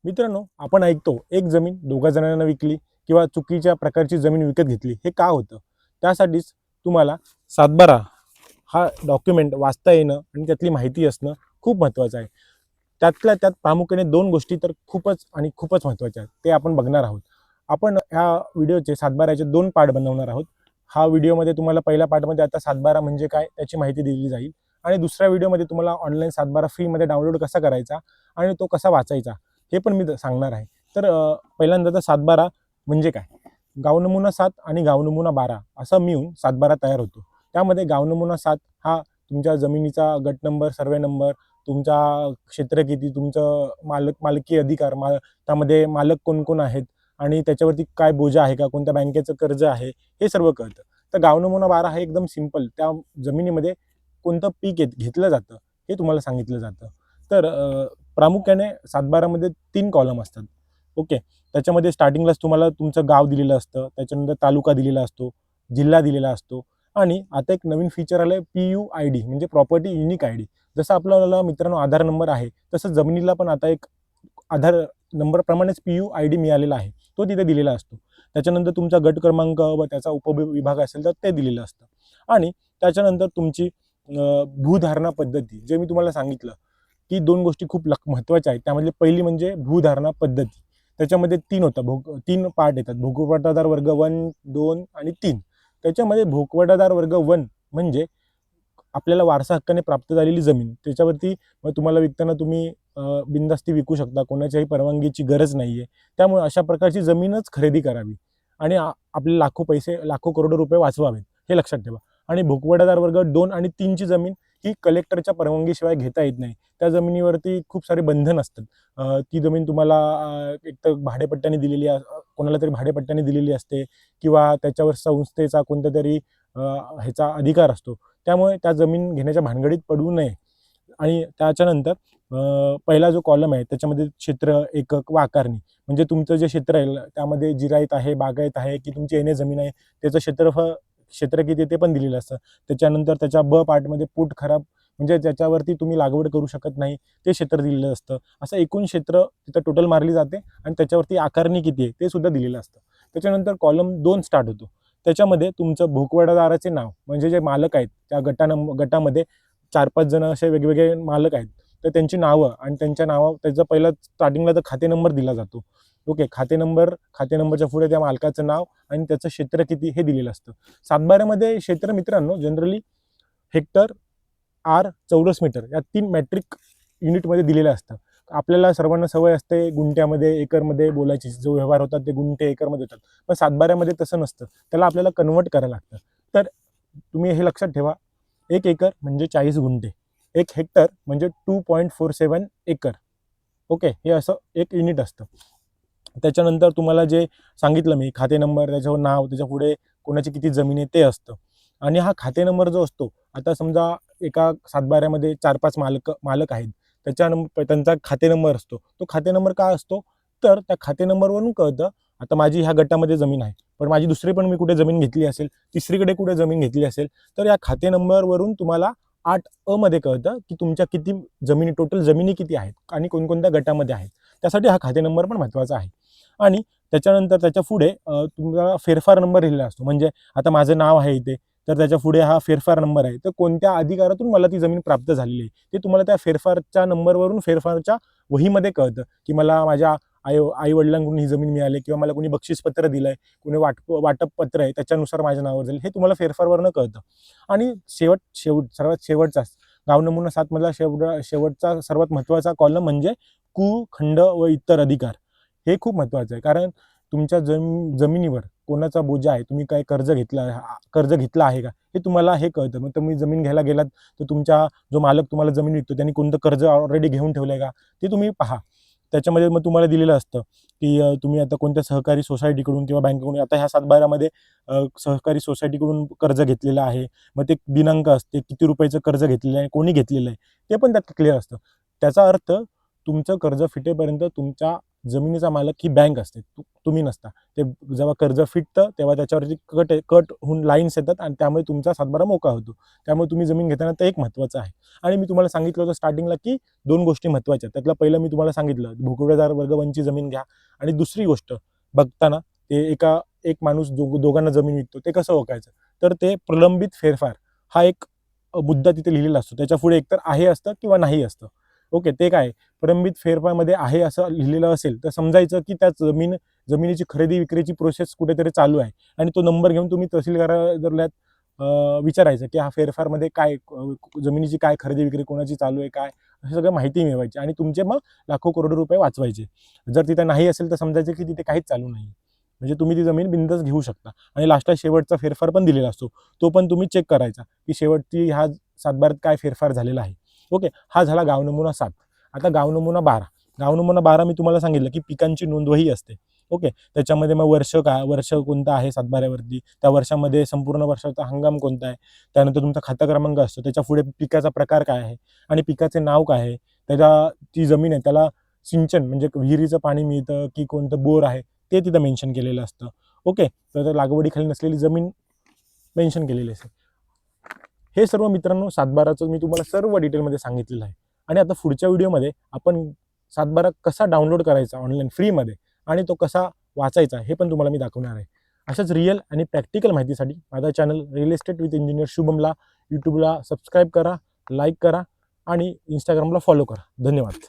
मित्रांनो, आपण ऐकतो एक जमीन दोघा जणांना विकली किंवा चुकीच्या प्रकारची जमीन विकत घेतली. हे का होतं? त्यासाठीच तुम्हाला सातबारा हा डॉक्युमेंट वाचता येणं आणि त्यातली माहिती असणं खूप महत्त्वाचं आहे. त्यातल्या त्यात प्रामुख्याने 2 गोष्टी तर खूपच आणि खूपच महत्त्वाच्या आहेत. ते आपण बघणार आहोत. आपण ह्या व्हिडिओचे सातबाऱ्याचे 2 पार्ट बनवणार आहोत. हा व्हिडिओमध्ये तुम्हाला पहिल्या पार्टमध्ये आता सातबारा म्हणजे काय त्याची माहिती दिली जाईल आणि दुसऱ्या व्हिडिओमध्ये तुम्हाला ऑनलाईन सातबारा फ्रीमध्ये डाउनलोड कसा करायचा आणि तो कसा वाचायचा हे पण मी सांगणार आहे. तर पहिल्यांदा तर सातबारा म्हणजे काय? गावनमुना 7 आणि गावनमुना 12 असा मिळून सातबारा तयार होतो. त्यामध्ये गावनमुना 7 हा तुमच्या जमिनीचा गट नंबर, सर्वे नंबर, तुमचा क्षेत्र किती, तुमचं मालकी अधिकार, त्यामध्ये मालक कोण-कोण आहेत आणि त्याच्यावरती काय बोजा आहे का, कोणत्या बँकेचं कर्ज आहे, हे सर्व कळतं. तर गावनमुना 12 हा एकदम सिंपल त्या जमिनीमध्ये कोणतं पीक घेतलं जातं, हे तुम्हाला सांगितलं जातं. तर प्रामुख्याने सातबारामध्ये 3 कॉलम असतात. ओके. त्याच्यामध्ये स्टार्टिंगलाच तुम्हाला तुमचं गाव दिलेलं असतं, त्याच्यानंतर तालुका दिलेला असतो, जिल्हा दिलेला असतो आणि आता एक नवीन फीचर आलंय PUID म्हणजे प्रॉपर्टी युनिक आयडी. जसं आपल्याला मित्रांनो आधार नंबर आहे, तसं जमिनीला पण आता एक आधार नंबरप्रमाणेच PUID मिळालेला आहे. तो तिथे दिलेला असतो. त्याच्यानंतर तुमचा गट क्रमांक व त्याचा उपविभाग असेल तर ते दिलेलं असतं. आणि त्याच्यानंतर तुमची भूधारणा पद्धती जे मी तुम्हाला सांगितलं, की 2 गोष्टी खूप महत्त्वाच्या आहेत. त्यामधली पहिली म्हणजे भूधारणा पद्धती. त्याच्यामध्ये 3 होतं 3 पार्ट येतात. भोगवटादार वर्ग 1, 2 आणि 3. त्याच्यामध्ये भोगवटादार वर्ग 1 म्हणजे आपल्याला वारसा हक्काने प्राप्त झालेली जमीन. त्याच्यावरती मग तुम्हाला विकताना तुम्ही बिनधास्ती विकू शकता. कोणाच्याही परवानगीची गरज नाहीये. त्यामुळे अशा प्रकारची जमीनच खरेदी करावी आणि आपले लाखो पैसे, लाखो करोडो रुपये वाचवावेत. हे लक्षात ठेवा. आणि भोगवटादार वर्ग 2 आणि 3 ची जमीन ही कलेक्टरच्या परवानगीशिवाय घेता येत नाही. त्या जमिनीवरती खूप सारे बंधन असतात. ती जमीन तुम्हाला एक तर भाडेपट्ट्याने दिलेली कोणाला तरी भाडेपट्ट्याने दिलेली असते किंवा त्याच्यावर संस्थेचा कोणत्यातरी ह्याचा अधिकार असतो. त्यामुळे त्या जमीन घेण्याच्या भानगडीत पडू नये. आणि त्याच्यानंतर पहिला जो कॉलम आहे त्याच्यामध्ये क्षेत्र, एकक व आकारणी म्हणजे तुमचं जे क्षेत्र आहे त्यामध्ये जिरायत आहे, बागायत आहे की तुमची येणे जमीन आहे, त्याचं क्षेत्र किती ते पण दिलेलं असतं. त्याच्यानंतर त्याच्या ब पार्टमध्ये पोट खराब म्हणजे ज्याच्यावरती तुम्ही लागवड करू शकत नाही ते क्षेत्र दिलेलं असतं. असं एकूण क्षेत्र तिथं टोटल मारली जाते आणि त्याच्यावरती आकारणी किती आहे ते सुद्धा दिलेलं असतं. त्याच्यानंतर कॉलम 2 स्टार्ट होतो. त्याच्यामध्ये तुमचं भोगवटादाराचे नाव म्हणजे जे मालक आहेत त्या गटामध्ये 4-5 जण असे वेगवेगळे मालक आहेत. तर त्यांची नावं आणि त्यांच्या त्याचा पहिला स्टार्टिंगला तर खाते नंबर दिला जातो. ओके. खाते नंबरच्या पुढे त्या मालकाचं नाव आणि त्याचं क्षेत्र किती हे दिलेलं असतं. सातबाऱ्यामध्ये क्षेत्र मित्रांनो जनरली हेक्टर, चौरस मीटर या 3 मॅट्रिक युनिटमध्ये दिलेलं असतं. आपल्याला सर्वांना सवय असते गुंठ्यामध्ये, एकरमध्ये बोलायची. जो व्यवहार होतात ते गुंठे, एकरमध्ये होतात. पण सातबाऱ्यामध्ये तसं नसतं. त्याला आपल्याला कन्व्हर्ट करायला लागतं. तर तुम्ही हे लक्षात ठेवा 1 एकर म्हणजे 40 गुंठे. 1 हेक्टर म्हणजे 2.47 एकर. ओके. हे असं एक युनिट असतं. त्याच्यानंतर तुम्हाला जे सांगितलं मी खाते नंबर, त्याच्यावर नाव, त्याच्यापुढे कोणाची किती जमीन आहे ते असतं. आणि हा खाते नंबर जो असतो, आता समजा एका सातबाऱ्यामध्ये 4-5 मालक आहेत. त्यांचा खाते नंबर असतो. तो खाते नंबर का असतो? तर त्या खाते नंबरवरून कळतं, आता माझी ह्या गटामध्ये जमीन आहे. पण माझी दुसरी पण मी कुठे जमीन घेतली असेल, तिसरीकडे कुठे जमीन घेतली असेल, तर या खाते नंबरवरून तुम्हाला 8 मध्ये कळतं, की तुमच्या किती जमिनी टोटल जमिनी किती आहेत आणि कोणकोणत्या गटामध्ये आहेत. त्यासाठी हा खाते नंबर पण महत्त्वाचा आहे. आणि त्याच्यानंतर त्याच्या पुढे तुम्हाला फेरफार नंबर लिहिलेला असतो. म्हणजे आता माझं नाव आहे इथे, तर त्याच्या पुढे हा फेरफार नंबर आहे. तर कोणत्या अधिकारातून मला ती जमीन प्राप्त झालेली आहे, ते तुम्हाला त्या फेरफारच्या नंबरवरून फेरफारच्या वहीमध्ये कळतं, की मला माझ्या आई-वडिलांकडून ही जमीन मिळाली किंवा मला कोणी बक्षीसपत्र दिलंय, कोणी वाटप पत्र आहे, त्याच्यानुसार माझ्या नावावर जाईल. हे तुम्हाला फेरफारवरनं कळतं. आणि सर्वात शेवटचा गाव नमुना 7 मधला शेवटचा सर्वात महत्त्वाचा कॉलम म्हणजे खंड व इतर अधिकार. हे खूप महत्त्वाचं आहे. कारण तुमच्या जमिनीवर कोणाचा बोजा आहे, तुम्ही काय कर्ज घेतला आहे का? हे तुम्हाला हे कळतं. मग तुम्ही जमीन घ्यायला गेलात, तर तुमचा जो मालक तुम्हाला जमीन विकतो त्यांनी कोणतं कर्ज ऑलरेडी घेऊन ठेवलंय का? ते तुम्ही पहा. त्याच्यामध्ये मग तुम्हाला दिलेलं असतं, की तुम्ही आता कोणत्या सहकारी सोसायटीकडून किंवा बँकेकडून आता ह्या सातबाऱ्यामध्ये सहकारी सोसायटीकडून कर्ज घेतलेलं आहे. मग ते दिनांक असते, किती रुपयाचं कर्ज घेतलेलं आहे, कोणी घेतलेलं आहे, ते पण त्यात क्लिअर असतं. त्याचा अर्थ तुमचं कर्ज फिटेपर्यंत तुमच्या जमिनीचा मालक ही बँक असते, तुम्ही नसता. ते जेव्हा कर्ज फिटतं तेव्हा त्याच्यावरती कट होऊन लाईन्स येतात आणि त्यामुळे तुमचा सातबारा मोकळा होतो. त्यामुळे तुम्ही जमीन घेताना ते एक महत्त्वाचं आहे. आणि मी तुम्हाला सांगितलं होतं स्टार्टिंगला की 2 गोष्टी महत्त्वाच्या आहेत. त्यातलं पहिलं मी तुम्हाला सांगितलं भूकबेदार वर्ग 1ची जमीन घ्या आणि दुसरी गोष्ट बघताना ते एक माणूस दोघांना जमीन विकतो ते कसं ओळखायचं? तर ते प्रलंबित फेरफार हा एक मुद्दा तिथे लिहिलेला असतो. त्याच्यापुढे एकतर आहे असतं किंवा नाही असतं. ओके, ते काय प्रलंबित फेरफारमध्ये आहे असं लिहिलेलं असेल तर समजायचं की त्या जमिनीची खरेदी विक्रीची प्रोसेस कुठेतरी चालू आहे आणि तो नंबर घेऊन तुम्ही तहसील कार्यालयात विचारायचं की हा फेरफारमध्ये काय जमिनीची काय खरेदी विक्री कोणाची चालू आहे काय हे सगळं माहिती मिळवायची आणि तुमचे मग लाखो करोडो रुपये वाचवायचे. जर तिथे नाही असेल तर समजायचं की तिथे काहीच चालू नाही. म्हणजे तुम्ही ती जमीन बिनधास्त घेऊ शकता आणि लास्टला शेवटचा फेरफार पण दिलेला असतो. तो पण तुम्ही चेक करायचा की शेवटची ह्या सातबारात काय फेरफार झालेला आहे. ओके, हा झाला गाव नमुना 7. आता गाव नमुना 12. गाव नमुना 12 मी तुम्हाला सांगितलं की पिकांची नोंदवही असते. ओके, त्याच्यामध्ये मग वर्ष कोणतं आहे सातबाऱ्यावरती, त्या वर्षामध्ये संपूर्ण वर्षाचा हंगाम कोणता आहे, त्यानंतर तुमचा खाता क्रमांक असतो, त्याच्यापुढे पिकाचा प्रकार काय आहे आणि पिकाचे नाव काय आहे, ती जमीन आहे त्याला सिंचन म्हणजे विहिरीचं पाणी मिळतं की कोणतं बोर आहे ते तिथं मेन्शन केलेलं असतं. ओके, तर लागवडीखाली नसलेली जमीन मेन्शन केलेली असते. हे सर्व मित्रांनो सातबाराचं मी तुम्हाला सर्व डिटेलमध्ये सांगितलेलं आहे. आणि आता पुढच्या व्हिडिओमध्ये आपण सातबारा कसा डाउनलोड करायचा ऑनलाईन फ्रीमध्ये आणि तो कसा वाचायचा हे पण तुम्हाला मी दाखवणार आहे. अशाच रिअल आणि प्रॅक्टिकल माहितीसाठी माझा channel real estate with engineer शुभमला यूट्यूबला सबस्क्राईब करा, लाईक करा आणि इंस्टाग्रामला फॉलो करा. धन्यवाद.